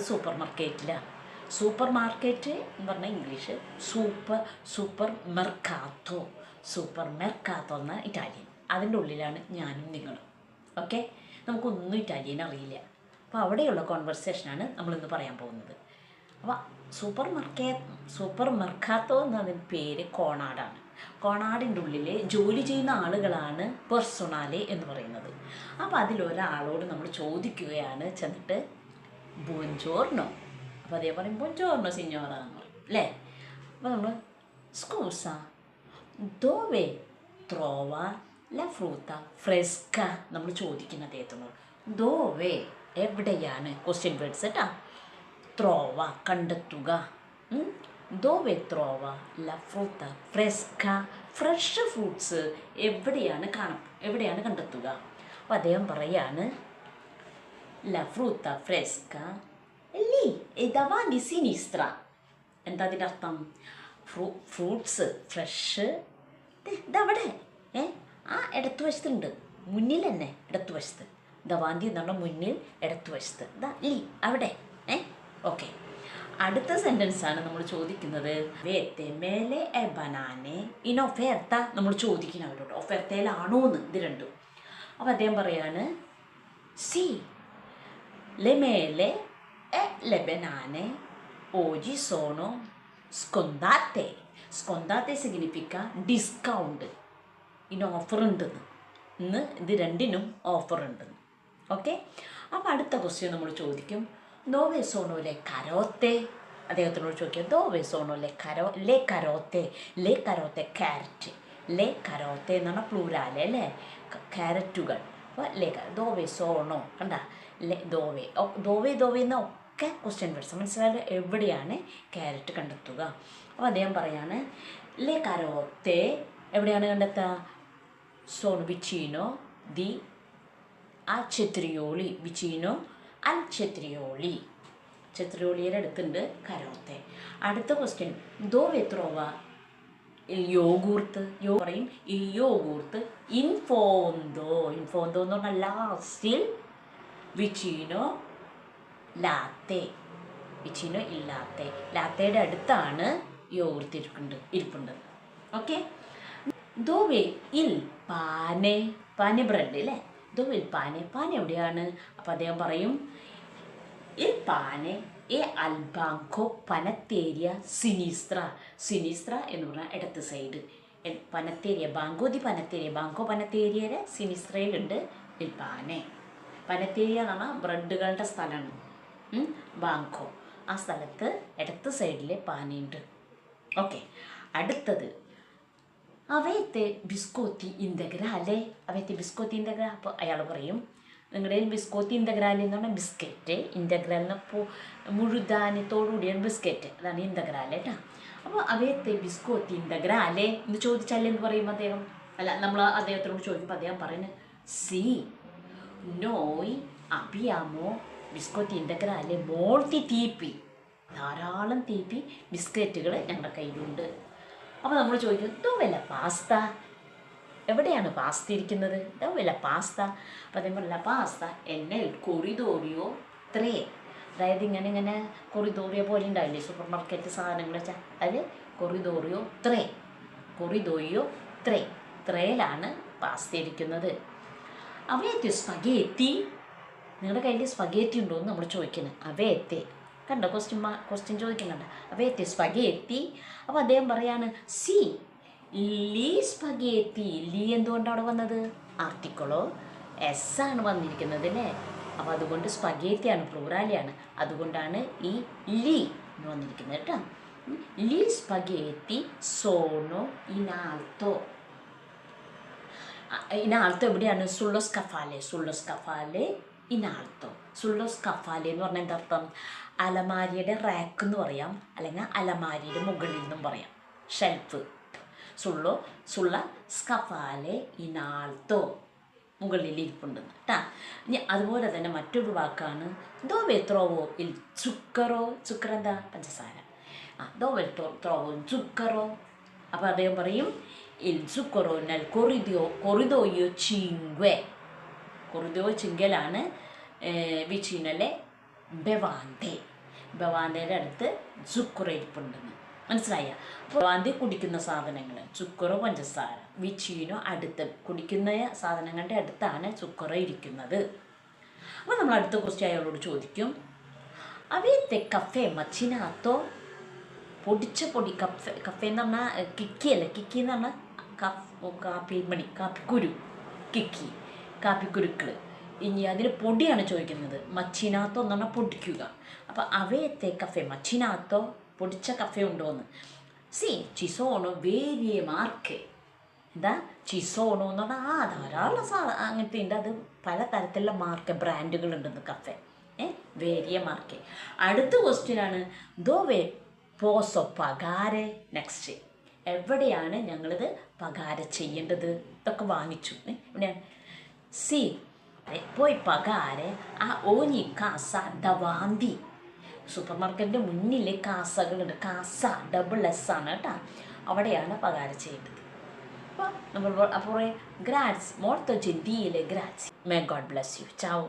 Super മാർക്കറ്റിലാണ്. Super market എന്ന് പറഞ്ഞാൽ English, super മെർക്കാത്തോ എന്ന ഇറ്റാലിയൻ. അതിൻ്റെ ഉള്ളിലാണ് ഞാനും നിങ്ങളും. ഓക്കെ, നമുക്കൊന്നും ഇറ്റാലിയൻ അറിയില്ല. അപ്പോൾ അവിടെയുള്ള കോൺവെർസേഷനാണ് നമ്മളിന്ന് പറയാൻ പോകുന്നത്. അപ്പോൾ സൂപ്പർ മെർക്കാത്തോ എന്നതിൻ്റെ പേര് കോണാടാണ്. കോണാടിൻ്റെ ഉള്ളിൽ ജോലി ചെയ്യുന്ന ആളുകളാണ് പെർസൊണാലെ എന്ന് പറയുന്നത്. അപ്പോൾ അതിലൊരാളോട് നമ്മൾ ചോദിക്കുകയാണ് ചെന്നിട്ട് ബോഞ്ചോർണോ. അപ്പോൾ അതേ പറയും ബോഞ്ചോർണോ സിഞ്ഞോറ എന്ന് പറയും അല്ലേ. അപ്പോൾ നമ്മൾ സ്കൂസ ദോവെ ത്രോവ ല ഫ്രൂത്ത ഫ്രെസ്ക നമ്മൾ ചോദിക്കുന്ന അദ്ദേഹത്തിനോട്. ദോവെ എവിടെയാണ്, ക്വസ്റ്റ്യൻ വേർഡ്സ് കേട്ടാ. ത്രോവ കണ്ടെത്തുക, ദോവെ ത്രോവ ല ഫ്രൂത്ത ഫ്രെസ്ക ഫ്രഷ് ഫ്രൂട്ട്സ് എവിടെയാണ് കണ്ടെത്തുക. അപ്പോൾ അദ്ദേഹം പറയാണ് ല ഫ്രൂത്ത ഫ്രെസ്ക ലി davanti sinistra. എന്താ അതിൻ്റെ അർത്ഥം? ഫ്രൂട്ട്സ് ഫ്രഷ് ഇതവിടെ ആ ഇടത്തുവശത്തുണ്ട്, മുന്നിൽ തന്നെ ഇടത്തുവശത്ത്. ദവാന്തി എന്ന് പറഞ്ഞാൽ മുന്നിൽ ഇടത്തുവശത്ത്, ലി അവിടെ. ഓക്കെ, അടുത്ത സെൻറ്റൻസാണ് നമ്മൾ ചോദിക്കുന്നത്. വേത്തെ മേലെ എ ബനാനെ ഇൻ ഒഫേർത്ത. നമ്മൾ ചോദിക്കണം അവരോട് ഒഫേർത്തയിലാണോ എന്ന്, ഇത് രണ്ടും. അപ്പോൾ അദ്ദേഹം പറയാണ് C le mele e le banane oggi sono scondate. Scondate significa discount. ഇനി ഓഫർ ഉണ്ടെന്ന്, ഇന്ന് ഇത് രണ്ടിനും ഓഫർ ഉണ്ടെന്ന്. ഓക്കെ, അപ്പോൾ അടുത്ത ക്വസ്റ്റ്യൻ നമ്മൾ ചോദിക്കും ദോവെ സോണോ ലെ കരോത്തെ. അദ്ദേഹത്തിനോട് ചോദിക്കുക ദോവെ സോണോ ലെ കരോത്തെ. ക്യാരറ്റ്. ലെ കരോത്തെ എന്ന് പറഞ്ഞാൽ പ്ലൂരാലെ അല്ലേ, ക്യാരറ്റുകൾ. അപ്പോൾ ദോവെ സോണോ കണ്ട ദോവെ എന്നൊക്കെ ക്വസ്റ്റ്യൻ വേർഡ്സ് മനസ്സിലായാലും എവിടെയാണ് ക്യാരറ്റ് കണ്ടെത്തുക. അപ്പോൾ അദ്ദേഹം പറയാണ് ലെ കരോത്തെ എവിടെയാണ് കണ്ടെത്തുക? Zone വിച്ചീനോ the ചെത്രിയോളി. വിച്ചീനോ അൽ ചെത്രിയോളി. ചെത്രിയോളിയുടെ അടുത്തുണ്ട് കരോത്തെ. അടുത്ത ക്വസ്റ്റ്യൻ ദോവെ ത്രോവ യോഗൂർത്ത്. പറയും ഈ യോഗൂർത്ത് ഇൻഫോന്തോ എന്ന് പറഞ്ഞാൽ ലാസ്റ്റിൽ വിച്ചീനോ ലാത്തെ. വിച്ചീനോ ഇല്ലാത്തെ, ലാത്തയുടെ അടുത്താണ് യോഗൂർത്ത് ഇരിപ്പുണ്ട്. ഓക്കെ, ദോവെ ഇൽ പാനെ. പാനെ ബ്രെഡ് അല്ലേ, ദോവെ ഇൽ പാനെ. പാനെ എവിടെയാണ്? അപ്പോൾ അദ്ദേഹം പറയും ഇൽ പാനെ എ അൽ ബാങ്കോ പനത്തേരിയ സിനിസ്ത്ര. സിനിസ്ത്ര എന്ന് പറഞ്ഞാൽ ഇടത്ത് സൈഡ്. പനത്തേരിയ ബാങ്കോ ദി പനത്തേരിയ. ബാങ്കോ പനത്തേരിയയുടെ സിനിസ്ത്രയിലുണ്ട് ഇൽ പാനെ. പനത്തേരിയ എന്ന് പറഞ്ഞാൽ ബ്രെഡുകളുടെ സ്ഥലമാണ് ബാങ്കോ. ആ സ്ഥലത്ത് ഇടത്ത് സൈഡിൽ പാനയുണ്ട്. ഓക്കെ, അടുത്തത് അവയത്തെ ബിസ്കോത്തി ഇൻ്റഗ്രാലെ. അവയത്തെ ബിസ്കോത്തി ഇൻ്റഗ്രാ. അപ്പോൾ അയാൾ പറയും നിങ്ങളുടെ ബിസ്കോത്തി ഇൻ്റഗ്രാലെ എന്ന് പറഞ്ഞാൽ ബിസ്ക്കറ്റ്. ഇൻ്റഗ്രാൽ എന്നപ്പോൾ മുഴുധാന്യത്തോടുകൂടിയാണ് ബിസ്ക്കറ്റ്, അതാണ് ഇൻ്റഗ്രാലെ കേട്ടോ. അപ്പോൾ അവയത്തെ ബിസ്കോത്തി ഇൻ്റഗ്രാലെ എന്ന് ചോദിച്ചാൽ എന്ന് പറയുമ്പോൾ അദ്ദേഹം നമ്മൾ അദ്ദേഹത്തിനോട് ചോദിക്കുമ്പോൾ അദ്ദേഹം പറയുന്നത് സി നോയ് അബിയാമോ ബിസ്കോത്തി ഇൻ്റഗ്രാലെ മോൾത്തി തീപ്പി. ധാരാളം തീപ്പി ബിസ്ക്കറ്റുകൾ ഞങ്ങളുടെ കയ്യിലുണ്ട്. അപ്പോൾ നമ്മൾ ചോദിക്കും ദോവെല പാസ്ത. എവിടെയാണ് പാസ്ത ഇരിക്കുന്നത്? ദോവെല പാസ്ത. അപ്പോൾ അതേ പോലെ പാസ്ത എന്നൽ കൊറിഡോറിയോ ത്രേ. അതായത് ഇങ്ങനെ കൊറിഡോറിയോ പോലെ ഉണ്ടാവില്ലേ സൂപ്പർ മാർക്കറ്റ് സാധനങ്ങൾ വെച്ചാൽ അതിൽ കൊറിഡോറിയോ ത്രേ. ത്രേയിലാണ് പാസ്ത ഇരിക്കുന്നത്. അവയത്തെ സ്പഗേത്തി. നിങ്ങളുടെ കയ്യിൽ സ്പഗേത്തി ഉണ്ടോ എന്ന് നമ്മൾ ചോദിക്കുന്നത്. അവയത്തെ കണ്ടോ, ക്വസ്റ്റ്യൻ ചോദിക്കുന്നുണ്ട്. അവയത്തെ സ്പഗേത്തി. അപ്പോൾ അദ്ദേഹം പറയാണ് സി ലീ സ്പഗേത്തി. ലീ എന്തുകൊണ്ടാണ് അവിടെ വന്നത്? ആർട്ടിക്കിളോ എസ് ആണ് വന്നിരിക്കുന്നത് അല്ലേ. അപ്പോൾ അതുകൊണ്ട് സ്പഗേത്തിയാണ്, പ്ലൂറാലിയാണ്. അതുകൊണ്ടാണ് ഈ ലീ എന്ന് വന്നിരിക്കുന്നത് കേട്ടോ. ലീ സ്പഗേത്തി സോണോ ഇനാൾത്തോ. ഇനാൾത്തോ എവിടെയാണ്? സുള്ളോ സ്കഫാലെ ഇനാൾത്തോ. സുള്ളോ സ്കഫാലെ എന്ന് പറഞ്ഞാൽ എന്താ അർത്ഥം? അലമാരിയുടെ റാക്ക് എന്ന് പറയാം, അല്ലെങ്കിൽ അലമാരിയുടെ മുകളിൽ നിന്നും പറയാം, ഷെൽഫ്. സുള്ള സ്കഫാലെ ഇനാൾത്തോ, മുകളിൽ ഇരിപ്പുണ്ട് കേട്ടാ. ഇനി അതുപോലെ തന്നെ മറ്റൊരു വാക്കാണ് ദോവെ ത്രോവോ ഇൽ ചുക്കറോ. ചുക്കർ എന്താ? പഞ്ചസാര. ദോവെ ത്രോവോ ചുക്കറോ. അപ്പോൾ അദ്ദേഹം പറയും ഇൽ ചുക്കറോ നൽ കൊറിദോയോ ചിങ്വെ. കൊറിദോ ചിങ്കലാണ് വിച്ചിനലെ ബെവാന്തേ. ബവാന്തയുടെ അടുത്ത് സുക്കുറ ഇരിപ്പുണ്ടെന്ന്. മനസ്സിലായ? അപ്പോൾ ബവാന്തി കുടിക്കുന്ന സാധനങ്ങൾ സുക്കുറ, പഞ്ചസാര, വിച്ചീനോ അടുത്ത് കുടിക്കുന്ന സാധനങ്ങളുടെ അടുത്താണ് സുക്കുറ ഇരിക്കുന്നത്. അപ്പോൾ നമ്മൾ അടുത്ത ക്വസ്റ്റ്യൻ അയാളോട് ചോദിക്കും, അവയത്തെ കഫേ മച്ചിനാത്തോ? പൊടിച്ച പൊടി കഫേ എന്ന് പറഞ്ഞാൽ കിക്കിയല്ല, കിക്കി എന്ന് പറഞ്ഞാൽ കാപ്പിമണി, കാപ്പിക്കുരു, കിക്കി, കാപ്പിക്കുരുക്കൾ. ഇനി അതിന് പൊടിയാണ് ചോദിക്കുന്നത്. മച്ചിനാത്തോ എന്ന് പറഞ്ഞാൽ പൊടിക്കുക. അപ്പോൾ അവയത്തെ കഫേ മച്ചിനാത്തോ? പൊടിച്ച കഫേ ഉണ്ടോയെന്ന്. ci sono varie marche. എന്താ ചിസോണോ എന്ന് പറഞ്ഞാൽ ധാരാളം അങ്ങനത്തെ ഉണ്ട്. അത് പല തരത്തിലുള്ള മാർക്ക് ബ്രാൻഡുകളുണ്ടെന്ന് കഫേ. വേരിയ മാർക്ക്. അടുത്ത ക്വസ്റ്റ്യനാണ് ദോവേ പോസോ പകാരെ. നെക്സ്റ്റ്, എവിടെയാണ് ഞങ്ങളിത് പകാര ചെയ്യേണ്ടത്? ഇതൊക്കെ വാങ്ങിച്ചു. എവിടെയാണ്? സി പോയി പകാരെ ആ ഓനി കാസ ഡവാന്തി. സൂപ്പർ മാർക്കറ്റിൻ്റെ മുന്നിൽ കാസകളുണ്ട്. കാസ ഡബിൾ എസ് ആണ് കേട്ടോ. അവിടെയാണ് പകാര ചെയ്യേണ്ടത്. അപ്പോൾ നമ്മൾ അപ്പോൾ ഗ്രാറ്റ്സ് മോൾട്ടോ ജെന്റിയിലെ ഗ്രാറ്റ്സ്. May God bless you. Chao.